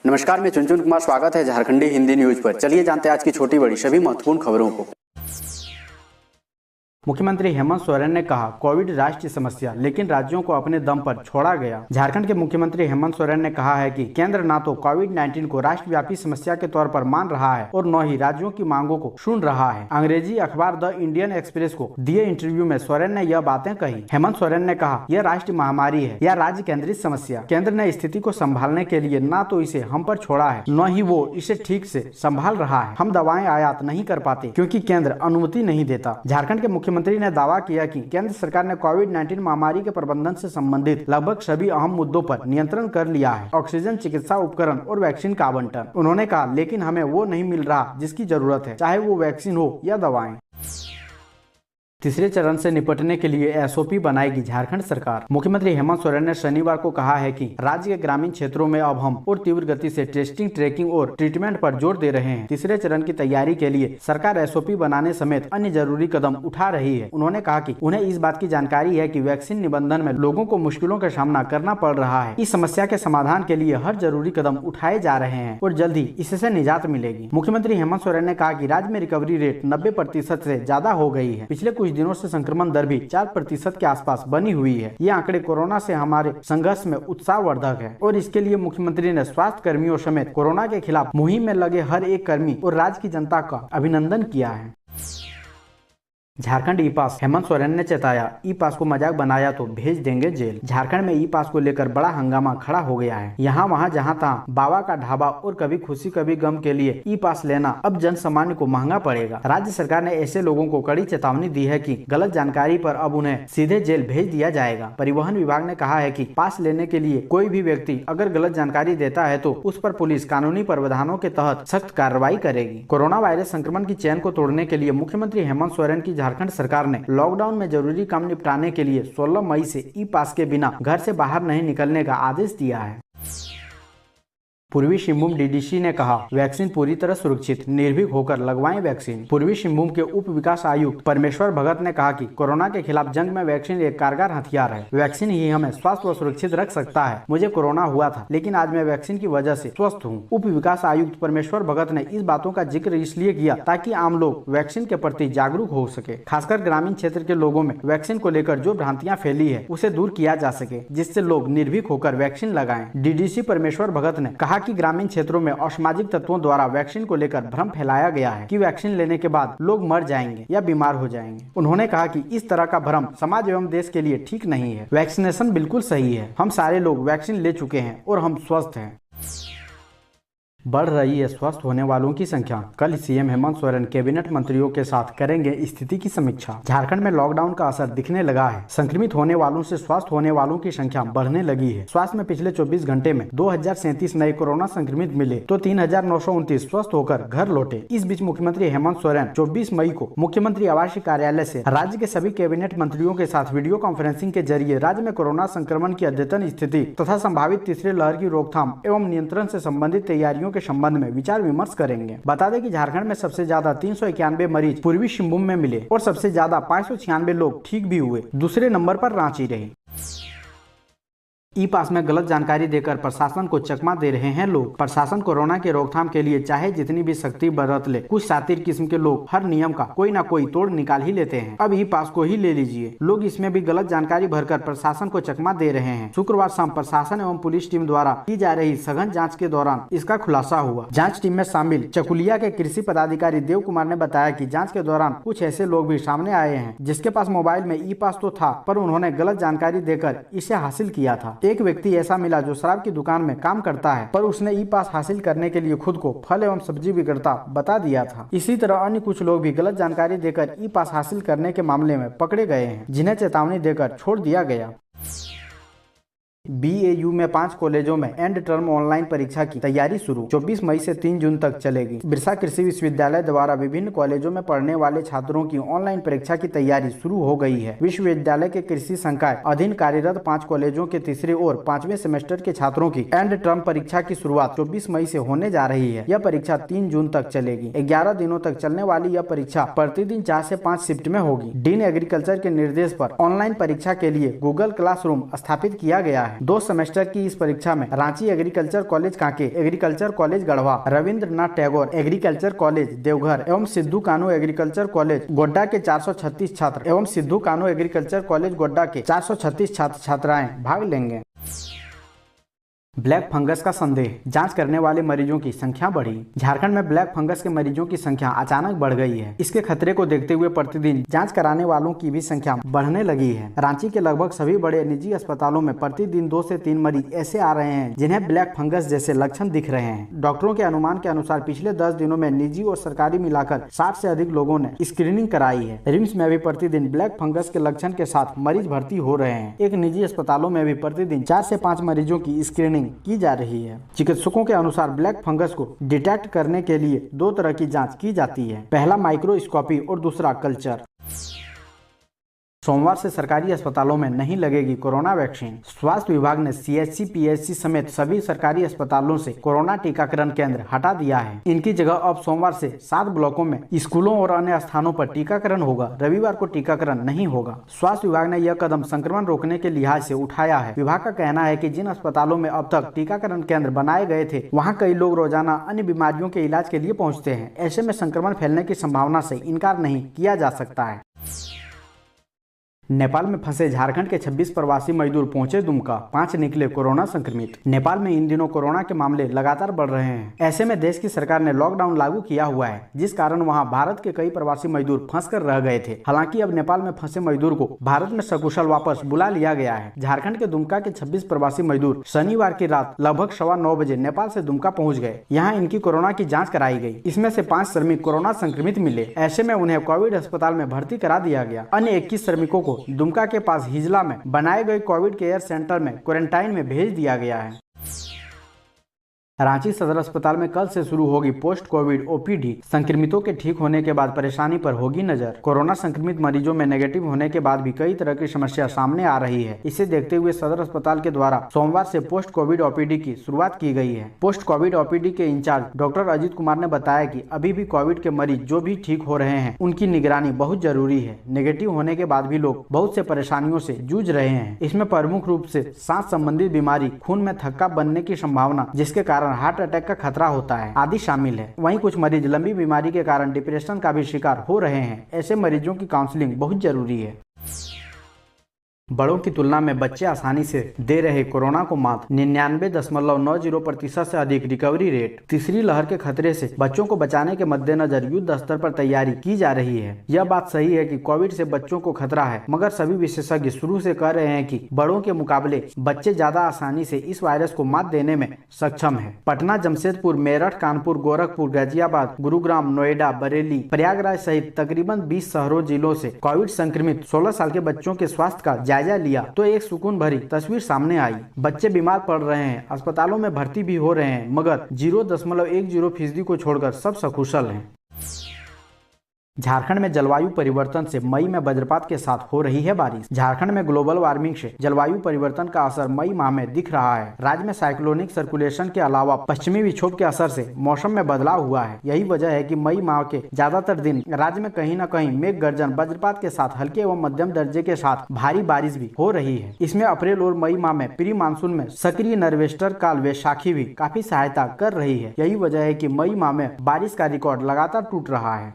नमस्कार, मैं चुनचुन कुमार। स्वागत है झारखंडी हिंदी न्यूज पर। चलिए जानते हैं आज की छोटी बड़ी सभी महत्वपूर्ण खबरों को। मुख्यमंत्री हेमंत सोरेन ने कहा, कोविड राष्ट्रीय समस्या लेकिन राज्यों को अपने दम पर छोड़ा गया। झारखंड के मुख्यमंत्री हेमंत सोरेन ने कहा है कि केंद्र न तो कोविड-19 को राष्ट्रव्यापी समस्या के तौर पर मान रहा है और न ही राज्यों की मांगों को सुन रहा है। अंग्रेजी अखबार द इंडियन एक्सप्रेस को दिए इंटरव्यू में सोरेन ने यह बातें कही। हेमंत सोरेन ने कहा, यह राष्ट्रीय महामारी है या राज्य केंद्रित समस्या। केंद्र ने स्थिति को संभालने के लिए न तो इसे हम पर छोड़ा है, न ही वो इसे ठीक से संभाल रहा है। हम दवाएं आयात नहीं कर पाते क्योंकि केंद्र अनुमति नहीं देता। झारखंड के मुख्यमंत्री ने दावा किया कि केंद्र सरकार ने कोविड-19 महामारी के प्रबंधन से संबंधित लगभग सभी अहम मुद्दों पर नियंत्रण कर लिया है। ऑक्सीजन, चिकित्सा उपकरण और वैक्सीन का आवंटन। उन्होंने कहा, लेकिन हमें वो नहीं मिल रहा जिसकी जरूरत है, चाहे वो वैक्सीन हो या दवाएं। तीसरे चरण से निपटने के लिए एसओपी बनाएगी झारखंड सरकार। मुख्यमंत्री हेमंत सोरेन ने शनिवार को कहा है कि राज्य के ग्रामीण क्षेत्रों में अब हम और तीव्र गति से टेस्टिंग, ट्रैकिंग और ट्रीटमेंट पर जोर दे रहे हैं। तीसरे चरण की तैयारी के लिए सरकार एसओपी बनाने समेत अन्य जरूरी कदम उठा रही है। उन्होंने कहा कि उन्हें इस बात की जानकारी है कि वैक्सीन निबंधन में लोगों को मुश्किलों का सामना करना पड़ रहा है। इस समस्या के समाधान के लिए हर जरूरी कदम उठाए जा रहे हैं और जल्द ही इससे निजात मिलेगी। मुख्यमंत्री हेमंत सोरेन ने कहा कि राज्य में रिकवरी रेट 90% से ज्यादा हो गई है। पिछले कुछ दिनों से संक्रमण दर भी 4% के आसपास बनी हुई है। ये आंकड़े कोरोना से हमारे संघर्ष में उत्साहवर्धक है और इसके लिए मुख्यमंत्री ने स्वास्थ्य कर्मियों समेत कोरोना के खिलाफ मुहिम में लगे हर एक कर्मी और राज्य की जनता का अभिनंदन किया है। झारखंड ई पास, हेमंत सोरेन ने चेताया, ई पास को मजाक बनाया तो भेज देंगे जेल। झारखंड में ई पास को लेकर बड़ा हंगामा खड़ा हो गया है। यहाँ वहाँ जहाँ तहाँ बाबा का ढाबा और कभी खुशी कभी गम के लिए ई पास लेना अब जन सामान्य को महंगा पड़ेगा। राज्य सरकार ने ऐसे लोगों को कड़ी चेतावनी दी है कि गलत जानकारी पर अब उन्हें सीधे जेल भेज दिया जाएगा। परिवहन विभाग ने कहा है कि पास लेने के लिए कोई भी व्यक्ति अगर गलत जानकारी देता है तो उस पर पुलिस कानूनी प्रावधानों के तहत सख्त कार्रवाई करेगी। कोरोना वायरस संक्रमण की चेन को तोड़ने के लिए मुख्यमंत्री हेमंत सोरेन की झारखंड सरकार ने लॉकडाउन में जरूरी काम निपटाने के लिए 16 मई से ई पास के बिना घर से बाहर नहीं निकलने का आदेश दिया है। पूर्वी सिंहभूम डीडीसी ने कहा, वैक्सीन पूरी तरह सुरक्षित, निर्भीक होकर लगवाएं वैक्सीन। पूर्वी सिंहभूम के उप विकास आयुक्त परमेश्वर भगत ने कहा कि कोरोना के खिलाफ जंग में वैक्सीन एक कारगर हथियार है। वैक्सीन ही हमें स्वस्थ व सुरक्षित रख सकता है। मुझे कोरोना हुआ था लेकिन आज मैं वैक्सीन की वजह से स्वस्थ हूँ। उप विकास आयुक्त परमेश्वर भगत ने इस बातों का जिक्र इसलिए किया ताकि आम लोग वैक्सीन के प्रति जागरूक हो सके। खासकर ग्रामीण क्षेत्र के लोगों में वैक्सीन को लेकर जो भ्रांतियां फैली है उसे दूर किया जा सके, जिससे लोग निर्भीक होकर वैक्सीन लगाएं। डीडीसी परमेश्वर भगत ने कहा कि ग्रामीण क्षेत्रों में असामाजिक तत्वों द्वारा वैक्सीन को लेकर भ्रम फैलाया गया है कि वैक्सीन लेने के बाद लोग मर जाएंगे या बीमार हो जाएंगे। उन्होंने कहा कि इस तरह का भ्रम समाज एवं देश के लिए ठीक नहीं है। वैक्सीनेशन बिल्कुल सही है। हम सारे लोग वैक्सीन ले चुके हैं और हम स्वस्थ हैं। बढ़ रही है स्वस्थ होने वालों की संख्या। कल सीएम हेमंत सोरेन कैबिनेट मंत्रियों के साथ करेंगे स्थिति की समीक्षा। झारखंड में लॉकडाउन का असर दिखने लगा है। संक्रमित होने वालों से स्वस्थ होने वालों की संख्या बढ़ने लगी है। स्वास्थ्य में पिछले 24 घंटे में 2037 नए कोरोना संक्रमित मिले तो 3929 स्वस्थ होकर घर लौटे। इस बीच मुख्यमंत्री हेमंत सोरेन 24 मई को मुख्यमंत्री आवास कार्यालय से राज्य के सभी कैबिनेट मंत्रियों के साथ वीडियो कॉन्फ्रेंसिंग के जरिए राज्य में कोरोना संक्रमण की अद्यतन स्थिति तथा संभावित तीसरे लहर की रोकथाम एवं नियंत्रण से संबंधित तैयारियों के संबंध में विचार विमर्श करेंगे। बता दें कि झारखंड में सबसे ज्यादा 391 मरीज पूर्वी सिंहभूम में मिले और सबसे ज्यादा 596 लोग ठीक भी हुए। दूसरे नंबर पर रांची रही। ई पास में गलत जानकारी देकर प्रशासन को चकमा दे रहे हैं लोग। प्रशासन कोरोना के रोकथाम के लिए चाहे जितनी भी सख्ती बरत ले, कुछ शातिर किस्म के लोग हर नियम का कोई ना कोई तोड़ निकाल ही लेते हैं। अब ई पास को ही ले लीजिए। लोग इसमें भी गलत जानकारी भरकर प्रशासन को चकमा दे रहे हैं। शुक्रवार शाम प्रशासन एवं पुलिस टीम द्वारा की जा रही सघन जाँच के दौरान इसका खुलासा हुआ। जाँच टीम में शामिल चकुलिया के कृषि पदाधिकारी देव कुमार ने बताया कि जाँच के दौरान कुछ ऐसे लोग भी सामने आए हैं जिसके पास मोबाइल में ई पास तो था पर उन्होंने गलत जानकारी देकर इसे हासिल किया था। एक व्यक्ति ऐसा मिला जो शराब की दुकान में काम करता है पर उसने ई पास हासिल करने के लिए खुद को फल एवं सब्जी विक्रेता बता दिया था। इसी तरह अन्य कुछ लोग भी गलत जानकारी देकर ई पास हासिल करने के मामले में पकड़े गए हैं, जिन्हें चेतावनी देकर छोड़ दिया गया। बीएयू में 5 कॉलेजों में एंड टर्म ऑनलाइन परीक्षा की तैयारी शुरू। 24 मई से 3 जून तक चलेगी। बिरसा कृषि विश्वविद्यालय द्वारा विभिन्न कॉलेजों में पढ़ने वाले छात्रों की ऑनलाइन परीक्षा की तैयारी शुरू हो गई है। विश्वविद्यालय के कृषि संकाय अधीन कार्यरत 5 कॉलेजों के तीसरे और 5वें सेमेस्टर के छात्रों की एंड टर्म परीक्षा की शुरुआत 24 मई से होने जा रही है। यह परीक्षा 3 जून तक चलेगी। 11 दिनों तक चलने वाली यह परीक्षा प्रतिदिन 4 से 5 शिफ्ट में होगी। डीन एग्रीकल्चर के निर्देश पर ऑनलाइन परीक्षा के लिए गूगल क्लासरूम स्थापित किया गया है। है। 2 सेमेस्टर की इस परीक्षा में Ranchi agriculture college Kanke, agriculture college Garhwa, Rabindranath Tagore agriculture college Deoghar एवं सिद्धू कान्हू एग्रीकल्चर कॉलेज गोड्डा के 436 छात्र एवं सिद्धू कान्हू एग्रीकल्चर कॉलेज गोड्डा के 436 छात्र छात्राएं भाग लेंगे। ब्लैक फंगस का संदेह, जांच करने वाले मरीजों की संख्या बढ़ी। झारखंड में ब्लैक फंगस के मरीजों की संख्या अचानक बढ़ गई है। इसके खतरे को देखते हुए प्रतिदिन जांच कराने वालों की भी संख्या बढ़ने लगी है। रांची के लगभग सभी बड़े निजी अस्पतालों में प्रतिदिन 2 से 3 मरीज ऐसे आ रहे हैं जिन्हें ब्लैक फंगस जैसे लक्षण दिख रहे हैं। डॉक्टरों के अनुमान के अनुसार पिछले 10 दिनों में निजी और सरकारी मिलाकर 60 से अधिक लोगों ने स्क्रीनिंग कराई है। रिम्स में भी प्रतिदिन ब्लैक फंगस के लक्षण के साथ मरीज भर्ती हो रहे हैं। एक निजी अस्पतालों में भी प्रतिदिन 4 से 5 मरीजों की स्क्रीनिंग की जा रही है। चिकित्सकों के अनुसार ब्लैक फंगस को डिटेक्ट करने के लिए 2 तरह की जांच की जाती है, पहला माइक्रोस्कोपी और दूसरा कल्चर। सोमवार से सरकारी अस्पतालों में नहीं लगेगी कोरोना वैक्सीन। स्वास्थ्य विभाग ने CHC, PHC समेत सभी सरकारी अस्पतालों से कोरोना टीकाकरण केंद्र हटा दिया है। इनकी जगह अब सोमवार से 7 ब्लॉकों में स्कूलों और अन्य स्थानों पर टीकाकरण होगा। रविवार को टीकाकरण नहीं होगा। स्वास्थ्य विभाग ने यह कदम संक्रमण रोकने के लिहाज से उठाया है। विभाग का कहना है कि जिन अस्पतालों में अब तक टीकाकरण केंद्र बनाए गए थे, वहाँ कई लोग रोजाना अन्य बीमारियों के इलाज के लिए पहुँचते हैं। ऐसे में संक्रमण फैलने की संभावना से इनकार नहीं किया जा सकता है। नेपाल में फंसे झारखंड के 26 प्रवासी मजदूर पहुंचे दुमका, 5 निकले कोरोना संक्रमित। नेपाल में इन दिनों कोरोना के मामले लगातार बढ़ रहे हैं। ऐसे में देश की सरकार ने लॉकडाउन लागू किया हुआ है, जिस कारण वहां भारत के कई प्रवासी मजदूर फंस कर रह गए थे। हालांकि अब नेपाल में फंसे मजदूर को भारत में सकुशल वापस बुला लिया गया है। झारखंड के दुमका के 26 प्रवासी मजदूर शनिवार की रात लगभग 9:15 बजे नेपाल से दुमका पहुँच गए। यहाँ इनकी कोरोना की जाँच कराई गयी। इसमें से 5 श्रमिक कोरोना संक्रमित मिले। ऐसे में उन्हें कोविड अस्पताल में भर्ती करा दिया गया। अन्य 21 श्रमिकों को दुमका के पास हिजला में बनाए गए कोविड केयर सेंटर में क्वारंटाइन में भेज दिया गया है। रांची सदर अस्पताल में कल से शुरू होगी पोस्ट कोविड OPD। संक्रमितों के ठीक होने के बाद परेशानी पर होगी नजर। कोरोना संक्रमित मरीजों में नेगेटिव होने के बाद भी कई तरह की समस्या सामने आ रही है। इसे देखते हुए सदर अस्पताल के द्वारा सोमवार से पोस्ट कोविड OPD की शुरुआत की गई है। पोस्ट कोविड OPD के इंचार्ज डॉक्टर अजीत कुमार ने बताया कि अभी भी कोविड के मरीज जो भी ठीक हो रहे हैं, उनकी निगरानी बहुत जरूरी है। नेगेटिव होने के बाद भी लोग बहुत से परेशानियों से जूझ रहे हैं। इसमें प्रमुख रूप से सांस संबंधित बीमारी, खून में थक्का बनने की संभावना, जिसके कारण हार्ट अटैक का खतरा होता है, आदि शामिल है। वहीं कुछ मरीज लंबी बीमारी के कारण डिप्रेशन का भी शिकार हो रहे हैं। ऐसे मरीजों की काउंसलिंग बहुत जरूरी है। बड़ों की तुलना में बच्चे आसानी से दे रहे कोरोना को मात, 99.90% से अधिक रिकवरी रेट। तीसरी लहर के खतरे से बच्चों को बचाने के मद्देनजर युद्ध स्तर पर तैयारी की जा रही है। यह बात सही है कि कोविड से बच्चों को खतरा है, मगर सभी विशेषज्ञ शुरू से कह रहे हैं कि बड़ों के मुकाबले बच्चे ज्यादा आसानी से इस वायरस को मात देने में सक्षम है। पटना, जमशेदपुर, मेरठ, कानपुर, गोरखपुर, गाजियाबाद, गुरुग्राम, नोएडा, बरेली, प्रयागराज सहित तकरीबन 20 शहरों जिलों से कोविड संक्रमित 16 साल के बच्चों के स्वास्थ्य का जायजा लिया तो एक सुकून भरी तस्वीर सामने आई। बच्चे बीमार पड़ रहे हैं, अस्पतालों में भर्ती भी हो रहे हैं, मगर 0.10% को छोड़कर सब सकुशल हैं। झारखंड में जलवायु परिवर्तन से मई में वज्रपात के साथ हो रही है बारिश। झारखंड में ग्लोबल वार्मिंग से जलवायु परिवर्तन का असर मई माह में दिख रहा है। राज्य में साइक्लोनिक सर्कुलेशन के अलावा पश्चिमी विक्षोभ के असर से मौसम में बदलाव हुआ है। यही वजह है कि मई माह के ज्यादातर दिन राज्य में कहीं न कहीं मेघ गर्जन, वज्रपात के साथ हल्के एवं मध्यम दर्जे के साथ भारी बारिश भी हो रही है। इसमें अप्रैल और मई माह में प्री मानसून में सक्रिय नरवेस्टर काल वैशाखी भी काफी सहायता कर रही है। यही वजह है कि मई माह में बारिश का रिकॉर्ड लगातार टूट रहा है।